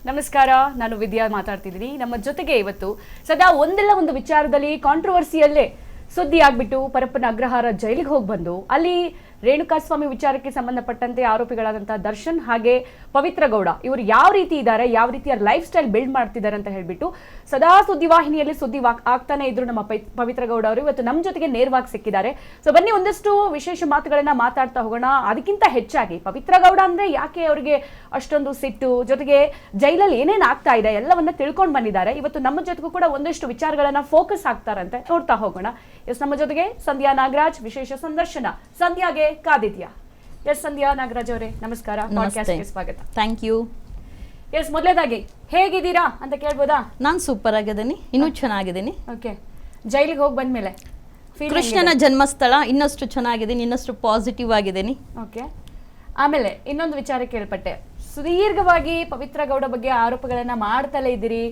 ನಮಸ್ಕಾರ. ನಾನು ವಿದ್ಯಾ ಮಾತಾಡ್ತಿದ್ದೀನಿ. ನಮ್ಮ ಜೊತೆಗೆ ಇವತ್ತು ಸದಾ ಒಂದಲ್ಲ ಒಂದು ವಿಚಾರದಲ್ಲಿ ಕಾಂಟ್ರವರ್ಸಿಯಲ್ಲೇ ಸುದ್ದಿ ಆಗ್ಬಿಟ್ಟು ಪರಪ್ಪನ ಅಗ್ರಹಾರ ಜೈಲಿಗೆ ಹೋಗಿ ಬಂದು ಅಲ್ಲಿ ರೇಣುಕಾಸ್ವಾಮಿ ವಿಚಾರಕ್ಕೆ ಸಂಬಂಧಪಟ್ಟಂತೆ ಆರೋಪಿಗಳಾದಂತಹ ದರ್ಶನ್ ಹಾಗೆ ಪವಿತ್ರ ಗೌಡ ಇವರು ಯಾವ ರೀತಿ ಇದ್ದಾರೆ, ಯಾವ ರೀತಿಯ ಲೈಫ್ ಸ್ಟೈಲ್ ಬಿಲ್ಡ್ ಮಾಡ್ತಿದ್ದಾರೆ ಅಂತ ಹೇಳ್ಬಿಟ್ಟು ಸದಾ ಸುದ್ದಿವಾಹಿನಿಯಲ್ಲಿ ಸುದ್ದಿ ಆಗ್ತಾನೆ ಇದ್ರು ನಮ್ಮ ಪವಿತ್ರ ಗೌಡ ಅವರು ಇವತ್ತು ನಮ್ಮ ಜೊತೆಗೆ ನೇರವಾಗಿ ಸಿಕ್ಕಿದ್ದಾರೆ. ಸೊ ಬನ್ನಿ ಒಂದಷ್ಟು ವಿಶೇಷ ಮಾತುಗಳನ್ನ ಮಾತಾಡ್ತಾ ಹೋಗೋಣ. ಅದಕ್ಕಿಂತ ಹೆಚ್ಚಾಗಿ ಪವಿತ್ರ ಗೌಡ ಅಂದ್ರೆ ಯಾಕೆ ಅವರಿಗೆ ಅಷ್ಟೊಂದು ಸಿಟ್ಟು, ಜೊತೆಗೆ ಜೈಲಲ್ಲಿ ಏನೇನ್ ಆಗ್ತಾ ಇದೆ ಎಲ್ಲವನ್ನ ತಿಳ್ಕೊಂಡು ಬಂದಿದ್ದಾರೆ. ಇವತ್ತು ನಮ್ಮ ಜೊತೆಗೂ ಕೂಡ ಒಂದಷ್ಟು ವಿಚಾರಗಳನ್ನ ಫೋಕಸ್ ಆಗ್ತಾರಂತೆ, ನೋಡ್ತಾ ಹೋಗೋಣ. ಎಸ್, ನಮ್ಮ ಜೊತೆಗೆ ಸಂಧ್ಯಾ ನಾಗರಾಜ್, ವಿಶೇಷ ಸಂದರ್ಶನ. ಸಂಧ್ಯಾಗೆ ಕಾದಿದ್ಯಾ? ಎಸ್, ಸಂಧ್ಯಾ ನಾಗರಾಜ್ ಅವರೇ ನಮಸ್ಕಾರ, ಪಾಡ್ಕಾಸ್ಟ್ಗೆ ಸ್ವಾಗತ. Thank you. ಎಸ್, ಮೊದಲೇದಾಗಿ ಹೇಗಿದ್ದೀರಾ ಅಂತ ಕೇಳ್ಬೋದಾ? ನಾನು ಸೂಪರ್ ಆಗಿದ್ದೀನಿ, ಇನ್ನೂ ಚೆನ್ನಾಗಿದ್ದೀನಿ. ಓಕೆ, ಜೈಲಿಗೆ ಹೋಗಿ ಬಂದ್ಮೇಲೆ ಕೃಷ್ಣನ ಜನ್ಮಸ್ಥಳ ಇನ್ನಷ್ಟು ಚೆನ್ನಾಗಿದ್ದೀನಿ, ಇನ್ನಷ್ಟು ಪಾಸಿಟಿವ್ ಆಗಿದ್ದೀನಿ. ಓಕೆ, ಆಮೇಲೆ ಇನ್ನೊಂದು ವಿಚಾರ ಕೇಳ್ಪಟ್ಟೆ, ಸುದೀರ್ಘವಾಗಿ ಪವಿತ್ರ ಗೌಡ ಬಗ್ಗೆ ಆರೋಪಗಳನ್ನ ಮಾಡ್ತಲೇ ಇದ್ದೀರಿ.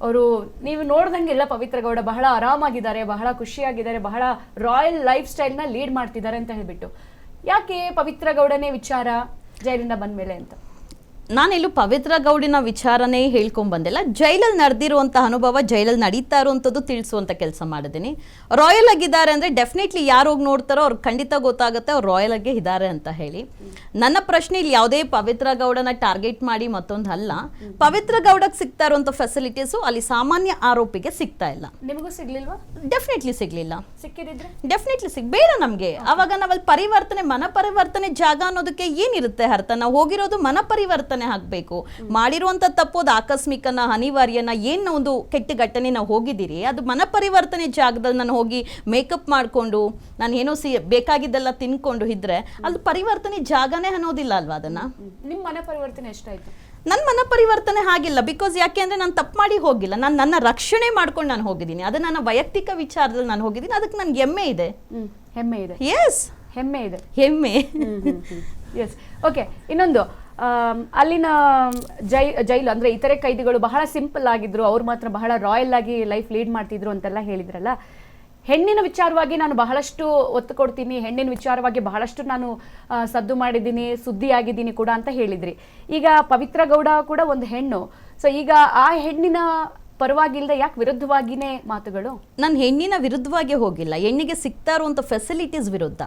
ಅವರು ನೀವು ನೋಡ್ದಂಗೆಲ್ಲ ಪವಿತ್ರ ಗೌಡ ಬಹಳ ಆರಾಮಾಗಿದ್ದಾರೆ, ಬಹಳ ಖುಷಿಯಾಗಿದ್ದಾರೆ, ಬಹಳ ರಾಯಲ್ ಲೈಫ್ ಸ್ಟೈಲ್ನ ಲೀಡ್ ಮಾಡ್ತಿದ್ದಾರೆ ಅಂತ ಹೇಳ್ಬಿಟ್ಟು. ಯಾಕೆ ಪವಿತ್ರ ಗೌಡನೇ ವಿಚಾರ ಜೈಲಿಂದ ಬಂದ್ಮೇಲೆ ಅಂತ? ನಾನೆಲ್ಲೂ ಪವಿತ್ರ ಗೌಡಿನ ವಿಚಾರನೇ ಹೇಳ್ಕೊಂಡ್ಬಂದಿಲ್ಲ. ಜೈಲಲ್ಲಿ ನಡೆದಿರುವಂಥ ಅನುಭವ, ಜೈಲಲ್ಲಿ ನಡೀತಾ ಇರುವಂಥದ್ದು ತಿಳಿಸುವಂಥ ಕೆಲಸ ಮಾಡಿದ್ದೀನಿ. ರಾಯಲ್ ಆಗಿದ್ದಾರೆ ಅಂದರೆ ಡೆಫಿನೆಟ್ಲಿ ಯಾರು ಹೋಗಿ ನೋಡ್ತಾರೋ ಅವ್ರಿಗೆ ಖಂಡಿತ ಗೊತ್ತಾಗುತ್ತೆ ಅವ್ರು ರಾಯಲ್ ಆಗೇ ಇದ್ದಾರೆ ಅಂತ ಹೇಳಿ. ನನ್ನ ಪ್ರಶ್ನೆ ಇಲ್ಲಿ ಯಾವುದೇ ಪವಿತ್ರ ಗೌಡನ ಟಾರ್ಗೆಟ್ ಮಾಡಿ ಮತ್ತೊಂದು ಅಲ್ಲ. ಪವಿತ್ರ ಗೌಡಕ್ಕೆ ಸಿಗ್ತಾ ಇರುವಂಥ ಫೆಸಿಲಿಟೀಸು ಅಲ್ಲಿ ಸಾಮಾನ್ಯ ಆರೋಪಿಗೆ ಸಿಗ್ತಾ ಇಲ್ಲ. ನಿಮಗೂ ಸಿಗ್ಲಿಲ್ವಾ? ಡೆಫಿನೆಟ್ಲಿ ಸಿಗ್ಲಿಲ್ಲ. ಸಿಕ್ಕಿದ್ರೆ ಡೆಫಿನೆಟ್ಲಿ ಬೇಡ ನಮಗೆ. ಅವಾಗ ನಾವಲ್ಲಿ ಪರಿವರ್ತನೆ, ಮನ ಪರಿವರ್ತನೆ ಜಾಗ ಅನ್ನೋದಕ್ಕೆ ಏನಿರುತ್ತೆ ಅರ್ಥ? ನಾವು ಹೋಗಿರೋದು ಮನ ಪರಿವರ್ತನೆ ಹಾಕ್ಬೇಕು. ಮಾಡಿರುವಂತ ತಪ್ಪೋದು ಆಕಸ್ಮಿಕನ, ಅನಿವಾರ್ಯನ, ಏನು ಒಂದು ಕೆಟ್ಟ ಘಟನೆ ನಾವು ಹೋಗಿದ್ದೀರಿ ಅದು ಮನ ಪರಿವರ್ತನೆ ಜಾಗದಲ್ಲಿ ನಾನು ಹೋಗಿ ಮೇಕಪ್ ಮಾಡ್ಕೊಂಡು ನಾನು ಏನೋ ಬೇಕಾಗಿದ್ದೆಲ್ಲ ತಿನ್ಕೊಂಡು ಇದ್ರೆ ಅದು ಪರಿವರ್ತನೆ ಜಾಗನೇ ಅನ್ನೋದಿಲ್ಲ ಅಲ್ವಾ? ಅದನ್ನ ನಿಮ್ಮ ಮನ ಪರಿವರ್ತನೆ ಎಷ್ಟಾಯ್ತು? ನನ್ನ ಮನ ಪರಿವರ್ತನೆ ಆಗಿಲ್ಲ. ಬಿಕಾಸ್ ಯಾಕೆ ಅಂದರೆ ನಾನು ತಪ್ಪು ಮಾಡಿ ಹೋಗಿಲ್ಲ, ನಾನು ನನ್ನ ರಕ್ಷಣೆ ಮಾಡ್ಕೊಂಡು ನಾನು ಹೋಗಿದ್ದೀನಿ. ಅದು ನನ್ನ ವೈಯಕ್ತಿಕ ವಿಚಾರದಲ್ಲಿ ನಾನು ಹೋಗಿದ್ದೀನಿ. ಅದಕ್ಕೆ ನನಗೆ ಹೆಮ್ಮೆ ಇದೆ. ಹೆಮ್ಮೆ ಇದೆ? ಎಸ್, ಹೆಮ್ಮೆ ಇದೆ, ಹೆಮ್ಮೆ. ಎಸ್. ಓಕೆ, ಇನ್ನೊಂದು ಅಲ್ಲಿನ ಜೈಲು ಅಂದ್ರೆ ಇತರೆ ಕೈದಿಗಳು ಬಹಳ ಸಿಂಪಲ್ ಆಗಿದ್ರು, ಅವ್ರು ಮಾತ್ರ ಬಹಳ ರಾಯಲ್ ಆಗಿ ಲೈಫ್ ಲೀಡ್ ಮಾಡ್ತಿದ್ರು ಅಂತೆಲ್ಲ ಹೇಳಿದ್ರಲ್ಲ. ಹೆಣ್ಣಿನ ವಿಚಾರವಾಗಿ ನಾನು ಬಹಳಷ್ಟು ಒತ್ತು ಕೊಡ್ತೀನಿ, ಹೆಣ್ಣಿನ ವಿಚಾರವಾಗಿ ಬಹಳಷ್ಟು ನಾನು ಸದ್ದು ಮಾಡಿದ್ದೀನಿ, ಸುದ್ದಿ ಆಗಿದ್ದೀನಿ ಕೂಡ ಅಂತ ಹೇಳಿದ್ರಿ. ಈಗ ಪವಿತ್ರ ಗೌಡ ಕೂಡ ಒಂದು ಹೆಣ್ಣು. ಸೊ ಈಗ ಆ ಹೆಣ್ಣಿನ ಪರವಾಗಿಲ್ಲದೆ ಯಾಕೆ ವಿರುದ್ಧವಾಗಿನೇ ಮಾತುಗಳು? ನಾನು ಹೆಣ್ಣಿನ ವಿರುದ್ಧವಾಗಿ ಹೋಗಿಲ್ಲ, ಹೆಣ್ಣಿಗೆ ಸಿಗ್ತಾ ಇರುವಂತ ಫೆಸಿಲಿಟೀಸ್ ವಿರುದ್ಧ.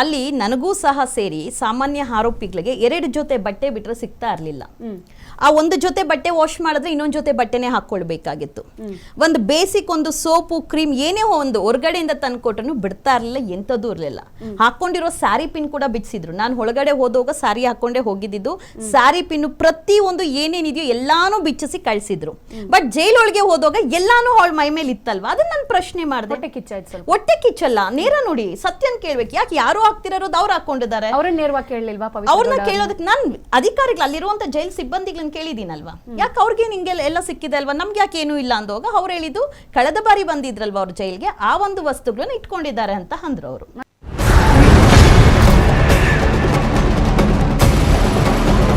ಅಲ್ಲಿ ನನಗೂ ಸಹ ಸೇರಿ ಸಾಮಾನ್ಯ ಆರೋಪಿಗಳಿಗೆ 2 ಜೊತೆ ಬಟ್ಟೆ ಬಿಟ್ರೆ ಸಿಗ್ತಾ ಇರ್ಲಿಲ್ಲ. ಆ ಒಂದು ಜೊತೆ ಬಟ್ಟೆ ವಾಶ್ ಮಾಡಿದ್ರೆ ಇನ್ನೊಂದು ಜೊತೆ ಬಟ್ಟೆನೆ ಹಾಕೊಳ್ಬೇಕಾಗಿತ್ತು. ಒಂದು ಬೇಸಿಕ್ ಒಂದು ಸೋಪು, ಕ್ರೀಮ್ ಏನೇ ಒಂದು ಹೊರಗಡೆಯಿಂದ ತಂದ್ಕೊಟ್ರು ಬಿಡ್ತಾ ಇರ್ಲಿಲ್ಲ, ಎಂಥದ್ದು ಇರ್ಲಿಲ್ಲ. ಹಾಕೊಂಡಿರೋ ಸ್ಯಾರಿ ಪಿನ್ ಕೂಡ ಬಿಡಿಸಿದ್ರು. ನಾನು ಒಳಗಡೆ ಹೋದಾಗ ಸ್ಯಾರಿ ಹಾಕೊಂಡೇ ಹೋಗಿದ್ದು. ಸ್ಯಾರಿ ಪಿನ್ ಪ್ರತಿ ಒಂದು ಏನೇನಿದೆಯೋ ಎಲ್ಲಾನು ಬಿಚ್ಚಿಸಿ ಕಳಿಸಿದ್ರು. ಬಟ್ ಜೈಲೊಳಗೆ ಹೋದಾಗ ಎಲ್ಲಾನು ಅವಳ ಮೈ ಮೇಲೆ ಇತ್ತಲ್ವಾ, ಅದನ್ನ ನಾನು ಪ್ರಶ್ನೆ ಮಾಡಿದೆ. ಹೊಟ್ಟೆ ಕಿಚ್ಚಲ್ಲ, ನೇರ ನೋಡಿ, ಸತ್ಯನ್ ಕೇಳ್ಬೇಕು. ಯಾಕೆ ಯಾರು ಹಾಕ್ತಿರೋದು ಅವ್ರು ಹಾಕೊಂಡಿದ್ದಾರೆ, ಅವ್ರನ್ನ ನೇರವಾಗಿ ಕೇಳಲಿಲ್ವಾ? ಅವ್ರನ್ನ ಕೇಳೋದಕ್ಕೆ ನಾನು ಅಧಿಕಾರಿಗಳು, ಅಲ್ಲಿರುವಂತ ಜೈಲ್ ಸಿಬ್ಬಂದಿಗಳನ್ನ ಕೇಳಿದೀನಲ್ವಾ, ಯಾಕೆ ಅವ್ರಿಗೆ ನಿಂಗೆ ಎಲ್ಲ ಸಿಕ್ಕಿದೆ ಅಲ್ವಾ, ನಮ್ಗೆ ಯಾಕೆ ಏನೂ ಇಲ್ಲ ಅಂದಾಗ ಅವ್ರು ಹೇಳಿದ್ದು ಕಳೆದ ಬಾರಿ ಬಂದಿದ್ರಲ್ವಾ ಅವ್ರ ಜೈಲ್ಗೆ, ಆ ಒಂದು ವಸ್ತುಗಳನ್ನ ಇಟ್ಕೊಂಡಿದ್ದಾರೆ ಅಂತ ಅಂದ್ರು ಅವರು.